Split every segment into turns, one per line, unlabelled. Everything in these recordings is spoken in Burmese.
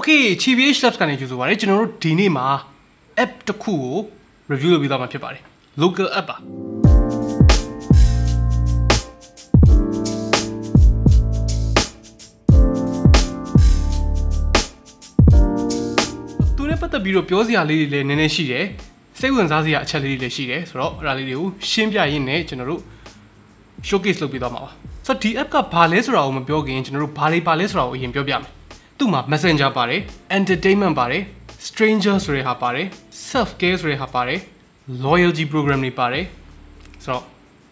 Okay, TBH Labs ကနေကြိုဆိုပါရစေကျွန်တော်တို့ဒီနေ့မှာ app တစ်ခုကို review လုပ်ပြီးသားမှာဖြစ်ပါတယ် local app ပါသူနဲ့ပတ်သက်ပြီးတော့ပြောစရာလေးတွေလည်းနည်းနည်းရှိတယ်စိတ်ဝင်စားစရာအချက်လေးတွေလည်းရှိတယ်ဆိုတော့အဲ့ဒါလေးတွေကိုရှင်းပြရင်းနဲ့ကျွန်တော်တို့ showcase လုပ်ပြီးသွားမှာပါဆိုတော့ဒီ app ကဘာလဲဆိုတာကိုမပြောခင်ကျွန်တော်တို့ဘာလေးပါလဲဆိုတာကိုအရင်ပြောပြမယ်သူ့မှာ messenger ပါတယ် entertainment ပါတယ် stranger ဆိုတဲ့ဟာပါတယ် self care ဆိုတဲ့ဟာပါတယ် loyalty program တွေပါတယ်ဆိုတော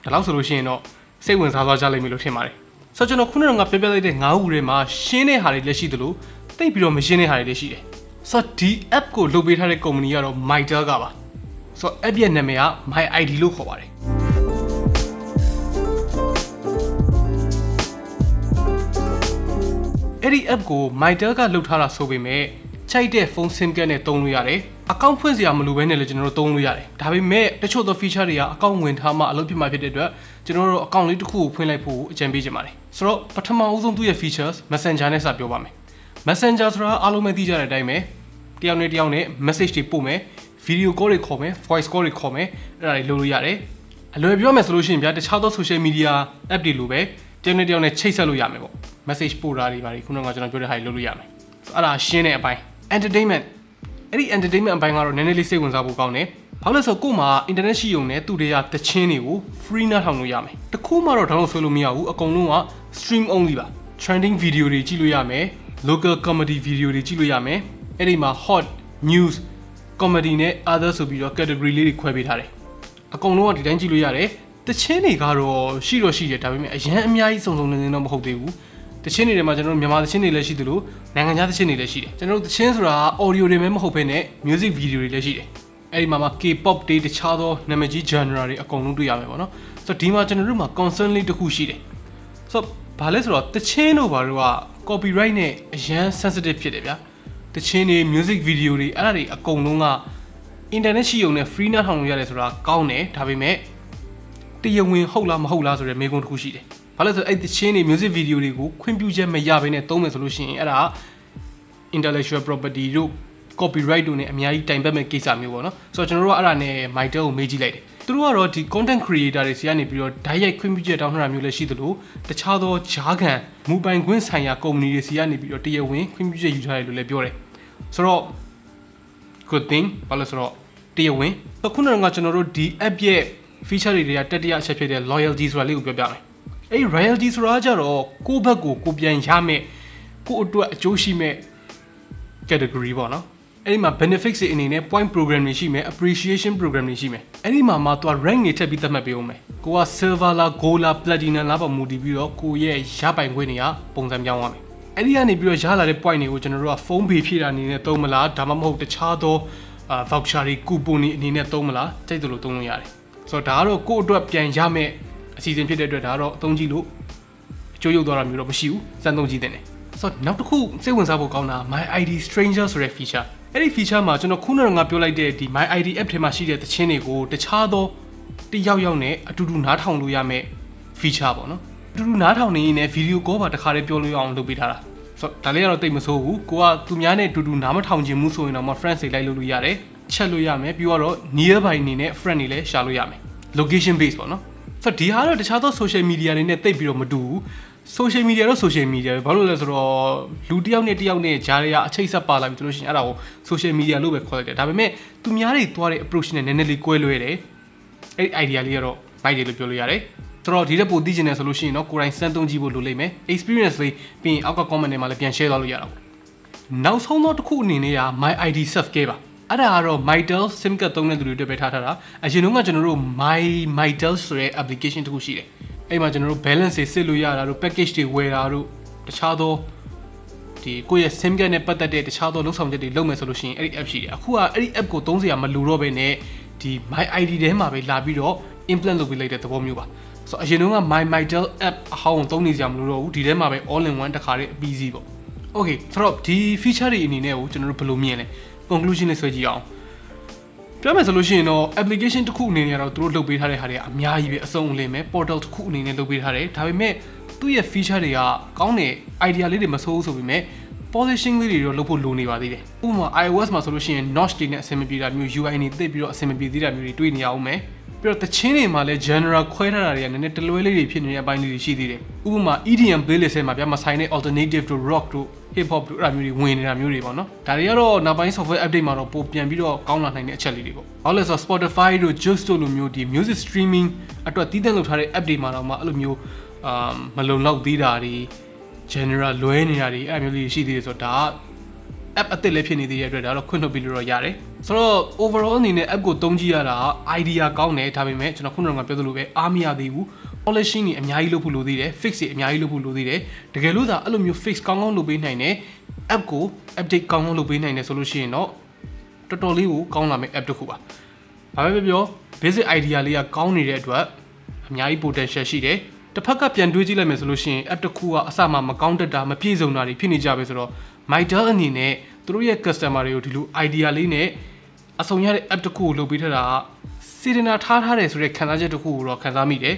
့ဒါလောက်ဆိုလို့ရှိရင်တော့စိတ်ဝင်စားသွားကြလိမ့်မယ်လို့ထင်ပါတယ်ဆိုတော့ကျွန်တော်ခုနကပြောပြလိုက်တဲ့9ခုထဲမှာရှင်းတဲ့ဟာတွေလည်းရှိသလိုတိတ်ပြီးတော့မရှင်းတဲ့ဟာတွေလည်းရှိတယ်ဆိုတော့ဒီ app ကိုလုပ်ပေးထားတဲ့ company ကတော့ Mytel ကပါဆိုတော့ app ရဲ့နာမည်က My ID လို့ခေါ်ပါတယ်အဲ့ဒီ app ကို Mytel ကလုပ်ထားတာဆိုပေမဲ့ချိုက်တဲ့ phone sim card နဲ့သုံးလို့ရတယ်အကောင့်ဖွင့်စရာမလိုဘဲနဲ့လည်းကျွန်တော်တို့သုံးလို့ရတယ်ဒါပေမဲ့တချို့သော feature တွေကအကောင့်ဝင်ထားမှအလုပ်ဖြစ်မှာဖြစ်တဲ့အတွက်ကျွန်တော်တို့အကောင့်လေးတစ်ခုကိုဖွင့်လိုက်ဖို့အကြံပေးချင်ပါတယ်ဆိုတော့ပထမအဆုံးသူ့ရဲ့ features messenger နဲ့စပြောပါမယ် messenger ဆိုတာအားလုံးပဲသိကြတဲ့အတိုင်းပဲတယောက်နဲ့တယောက်နဲ့ message တွေပို့မယ် video call တွေခေါ်မယ် voice call တွေခေါ်မယ်အဲ့ဒါတွေလုပ်လို့ရတယ်အလွယ်ပြောမယ်ဆိုလို့ရှိရင်ဗျာတခြားသော social media app တွေလိုပဲတယောက်နဲ့တယောက်နဲ့ချိတ်ဆက်လို့ရမယ်ပေါ့ message ပို့တာတွေပါခုနကကျွန်တော်ပြောတဲ့ဟာတွေလုပ်လို့ရမယ်အဲ့ဒါရှင်းတဲ့အပိုင်း entertainment အဲ့ဒီ entertainment အပိုင်းကတော့နည်းနည်းလေးစိတ်ဝင်စားဖို့ကောင်းတယ်ဘာလို့လဲဆိုတော့ကို့မှာ internet ရှိုံနဲ့သူတွေကတချင်းတွေကို free နားထောင်လို့ရမယ်တခုမှတော့ download ဆွဲလို့မရဘူးအကုန်လုံးက stream only ပါ trending video တွေကြည့်လို့ရမယ် local comedy video တွေကြည့်လို့ရမယ်အဲ့ဒီမှာ hot news comedy နဲ့ other ဆိုပြီးတော့ category လေးတွေခွဲပေးထားတယ်အကုန်လုံးကဒီတိုင်းကြည့်လို့ရတယ်တချင်းတွေကတော့ရှိတယ်ဒါပေမဲ့အရန်အများကြီးစုံစုံလင်လင်တော့မဟုတ်သေးဘူးတချင်းတွေထဲမှာကျွန်တော်တို့မြန်မာတချင်းတွေလည်းရှိသလိုနိုင်ငံခြားတချင်းတွေလည်းရှိတယ်ကျွန်တော်တို့တချင်းဆိုတာ audio တွေပဲမဟုတ်ဘဲနဲ့ music video တွေလည်းရှိတယ်အဲ့ဒီမှာ K-pop တွေတခြားသောနာမည်ကြီး genre တွေအကုန်လုံးတွေ့ရမယ်ပေါ့နော်ဆိုတော့ဒီမှာကျွန်တော်တို့မှာ concern လေးတစ်ခုရှိတယ်ဆိုတော့ဘာလဲဆိုတော့တချင်းတို့ဘာလို့က copyright နဲ့အရန် sensitive ဖြစ်တယ်ဗျာတချင်းတွေ music video တွေအဲ့ဒါတွေအကုန်လုံးက internet ရှိုံနဲ့ free နားထောင်လို့ရတယ်ဆိုတာကောင်းတယ်ဒါပေမဲ့တရားဝင်ဟုတ်လားမဟုတ်လားဆိုတဲ့မေးခွန်းတစ်ခုရှိတယ်ဘာလို့လဲဆိုအဲ့တချင်းတွေ music video တွေကိုခွင့်ပြုချက်မရဘဲနဲ့သုံးမယ်ဆိုလို့ရှိရင်အဲ့ဒါ intellectual property တို့ copyright တို့ ਨੇ အများကြီးတိုင်ပတ်မဲ့ကိစ္စမျိုးပေါ့နော်ဆိုတော့ကျွန်တော်တို့ကအဲ့ဒါနဲ့ Mytel ကိုမေးကြည့်လိုက်တယ်သူတို့ကတော့ဒီ content creator တွေစီကနေပြီးတော့ဓာတ်ရိုက်ခွင့်ပြုချက်တောင်းထားတာမျိုးလည်းရှိသလိုတခြားသောဂျားခံမူပိုင်ခွင့်ဆိုင်ရာ company တွေစီကနေပြီးတော့တရားဝင်ခွင့်ပြုချက်ယူထားတယ်လို့လည်းပြောတယ်ဆိုတော့ good thing ဘာလို့ဆိုတော့တရားဝင်ခုနကကျွန်တော်တို့ဒီ app ရဲ့ feature တွေကတတိယအချက်ဖြစ်တဲ့ loyalty ဆိုတာလေးကိုပြောပြမယ်အဲ့ royalty ဆိုတာကြတော့ကိုယ့်ဘက်ကိုပြန်ရမယ်ကိုယ့်အတွက်အကျိုးရှိမဲ့ category ပေါ့နော်အဲ့ဒီမှာ benefits တွေအနေနဲ့ point program တွေရှိမယ် appreciation program တွေရှိမယ်အဲ့ဒီမှာသူက rank တွေထပ်ပြီးသတ်မှတ်ပေးအောင်မယ်ကိုက silver လား gold လား platinum လားပေါ့မူတည်ပြီးတော့ကိုရဲ့ရပိုင်ခွင့်တွေကပုံစံပြောင်းသွားမယ်အဲ့ဒီကနေပြီးတော့ရလာတဲ့ point တွေကိုကျွန်တော်တို့က phone pay ဖြည့်တာအနေနဲ့သုံးမလားဒါမှမဟုတ်တခြားသော voucher တွေ coupon တွေအနေနဲ့သုံးမလားစိတ်တူလို့သုံးလို့ရတယ်ဆိုတော့ဒါကတော့ကိုယ့်အတွက်ပြန်ရမယ်အစီအစဉ်ဖြစ်တဲ့အတွက်ဒါကတော့အသုံးကြီးလို့အကျိုးရုပ်သွားတာမျိုးတော့မရှိဘူးစမ်းသုံးကြည့်တဲ့နေဆိုတော့နောက်တစ်ခုစိတ်ဝင်စားဖို့ကောင်းတာ My ID stranger ဆိုတဲ့ feature အဲ့ဒီ feature မှာကျွန်တော်ခုနကပြောလိုက်တဲ့ဒီ My ID app ထဲမှာရှိတဲ့တခြင်းတွေကိုတခြားသောတယောက်နဲ့အတူတူနားထောင်လို့ရမယ် feature ပေါ့နော်အတူတူနားထောင်နေရင်လည်း video call ပါတခါတည်းပြောလို့ရအောင်လုပ်ပေးထားတာဆိုတော့ဒါလေးကတော့တိတ်မဆိုးဘူးကိုကသူများနဲ့အတူတူနားမထောင်ချင်ဘူးဆိုရင်တော့ friends တွေလိုက်လို့ရတယ်ချက်လို့ရမယ်ပြီးတော့ nearby အနေနဲ့ friend တွေလည်းရှာလို့ရမယ် location base ပေါ့နော်ဆိုတော့ဒီဟာတော့တခြားသော social media တွေနဲ့တိတ်ပြီးတော့မတူဘူး social media တော့ social media ပဲဘာလို့လဲဆိုတော့လူတစ်ယောက်နဲ့တစ်ယောက်နဲ့ဂျားတွေကအချိတ်ဆက်ပါလာပြီဆိုလို့ရှိရင်အဲ့ဒါကို social media လို့ပဲခေါ်လိုက်တယ်ဒါပေမဲ့သူများတွေသွားတဲ့ approach နဲ့နည်းနည်းလေးကွဲလွဲတယ်အဲ့ဒီ idea လေးကတော့ right တယ်လို့ပြောလို့ရတယ်ဆိုတော့ဒီတက်ပို့သိချင်တယ်ဆိုလို့ရှိရင်တော့ကိုယ်တိုင်စမ်းသုံးကြည့်ဖို့လိုလိမ့်မယ် experience လေးပြီးရင်အောက်က comment တွေမှာလည်းပြန် share သွားလို့ရတာပေါ့နောက်ဆုံးတော့တစ်ခုအနေနဲ့က my id self care ပါအဲ့ဒါကတော့ Mytel sim card သုံးတဲ့သူတွေအတွက်ပဲထားတာအရင်ကကျွန်တော်တို့ Mytel ဆိုတဲ့ application တစ်ခုရှိတယ်အဲ့မှာကျွန်တော်တို့ balance တွေစစ်လို့ရတာတို့ package တွေဝယ်တာတို့တခြားသောဒီကိုယ့်ရဲ့ sim card နဲ့ပတ်သက်တဲ့တခြားသောလုပ်ဆောင်ချက်တွေလုပ်မယ်ဆိုလို့ရှိရင်အဲ့ဒီ app ရှိတယ်အခုကအဲ့ဒီ app ကိုသုံးစရာမလိုတော့ဘဲနဲ့ဒီ my id ထဲမှာပဲလာပြီးတော့ implement လုပ်ပေးလိုက်တဲ့သဘောမျိုးပါဆိုတော့အရင်က Mytel app အဟောင်းသုံးနေစရာမလိုတော့ဘူးဒီထဲမှာပဲ all in one တစ်ခါတည်းအပြီးစီးပေါ့ okay ဆိုတော့ဒီ feature တွေအနေနဲ့ကိုကျွန်တော်တို့ဘယ်လိုမြင်လဲ conclusion လေးဆွဲကြည့်အောင်ပြောမယ်ဆိုလို့ရှိရင်တော့ application တစ်ခုအနေနဲ့တော့သူတို့လုပ်ပေးထားတဲ့ဟာတွေကအများကြီးပဲအစုံအလင်ပဲ portal တစ်ခုအနေနဲ့လုပ်ပေးထားတယ်ဒါပေမဲ့သူ့ရဲ့ feature တွေကကောင်းတဲ့ idea လေးတွေမဆိုးဘူးဆိုပေမဲ့ polishing လေးတွေတော့လုပ်ဖို့လိုနေပါသေးတယ်ဥပမာ iOS မှာဆိုလို့ရှိရင် notch တွေနဲ့အဆင်မပြေတာမျိုး UI တွေသိပြီးတော့အဆင်မပြေသေးတာမျိုးတွေတွေ့နေရအောင်မယ်ပြီးတော့တချင်းတွေမှာလည်း genre ခွဲထားတာတွေကနည်းနည်းတလွဲလေးတွေဖြစ်နေတဲ့အပိုင်းလေးတွေရှိသေးတယ်ဥပမာ EDM playlist ထဲမှာဗျာမဆိုင်တဲ့ alternative တို့ rock တို့ hip hop တို့အဲ့လိုမျိုးတွေဝင်နေတာမျိုးတွေပေါ့နော်ဒါတွေကတော့နောက်ပိုင်း software update မှာတော့ပိုပြန်ပြီးတော့ကောင်းလာနိုင်တဲ့အချက်လေးတွေပေါ့ဘာလို့လဲဆိုတော့ Spotify တို့ Joox တို့လိုမျိုးဒီ music streaming အတွက်တည်တံ့လုပ်ထားတဲ့ app တွေမှာတော့မှအဲ့လိုမျိုးမလုံလောက်သေးတာတွေ general လွဲနေတာတွေအဲ့မျိုးလေးရှိသေးတယ်ဆိုတော့ဒါက app အသစ်လည်းဖြစ်နေသေးတဲ့အတွက်ဒါတော့ခွင့်လွှတ်ပေးလို့တော့ရတယ်ဆိုတော့ overall အနေနဲ့ app ကိုသုံးကြည့်ရတာ idea ကောင်းတယ်ဒါပေမဲ့ကျွန်တော်ခုနကပြောသလိုပဲအားမရသေးဘူး polishing တွေအများကြီးလုပ်ဖို့လိုသေးတယ် fix တွေအများကြီးလုပ်ဖို့လိုသေးတယ်တကယ်လို့ဒါအဲ့လိုမျိုး fix ကောင်းကောင်းလုပ်ပေးနိုင်တယ် app ကို update ကောင်းကောင်းလုပ်ပေးနိုင်တယ်ဆိုလို့ရှိရင်တော့တော်တော်လေးကိုကောင်းလာမယ့် app တစ်ခုပါဘာပဲပြော basic idea လေးကကောင်းနေတဲ့အတွက်အများကြီး potential ရှိတယ်တစ်ဖက်ကပြန်တွေးကြည့်လိုက်မယ်ဆိုလို့ရှိရင် app တစ်ခုကအစမှမကောင်းတတ်တာမပြည့်စုံတာတွေဖြစ်နေကြပဲဆိုတော့ Mytel အနေနဲ့သူတို့ရဲ့ customer တွေကိုဒီလို idea လေးနဲ့အဆုံးရတဲ့ app တစ်ခုကိုလုပ်ပေးထားတာစေတနာထားတယ်ဆိုတဲ့ခံစားချက်တစ်ခုကိုတော့ခံစားမိတယ်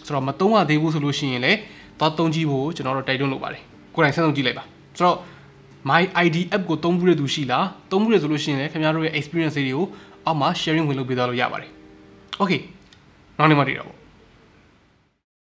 ဆိုတော့မသုံးရသေးဘူးဆိုလို့ရှိရင်လည်းသွားသုံးကြည့်ဖို့ကျွန်တော်တို့တိုက်တွန်းလုပ်ပါတယ်ကိုယ်တိုင်ဆက်သုံးကြည့်လိုက်ပါဆိုတော့ My ID app ကိုသုံးဖို့ရသူရှိလားသုံးဖို့ရဆိုလို့ရှိရင်လည်းခင်ဗျားတို့ရဲ့ experience တွေကိုအောက်မှာ sharing ဝင်လုပ်ပေးသွားလို့ရပါတယ် okay နောက်နေ့မှတွေ့တော့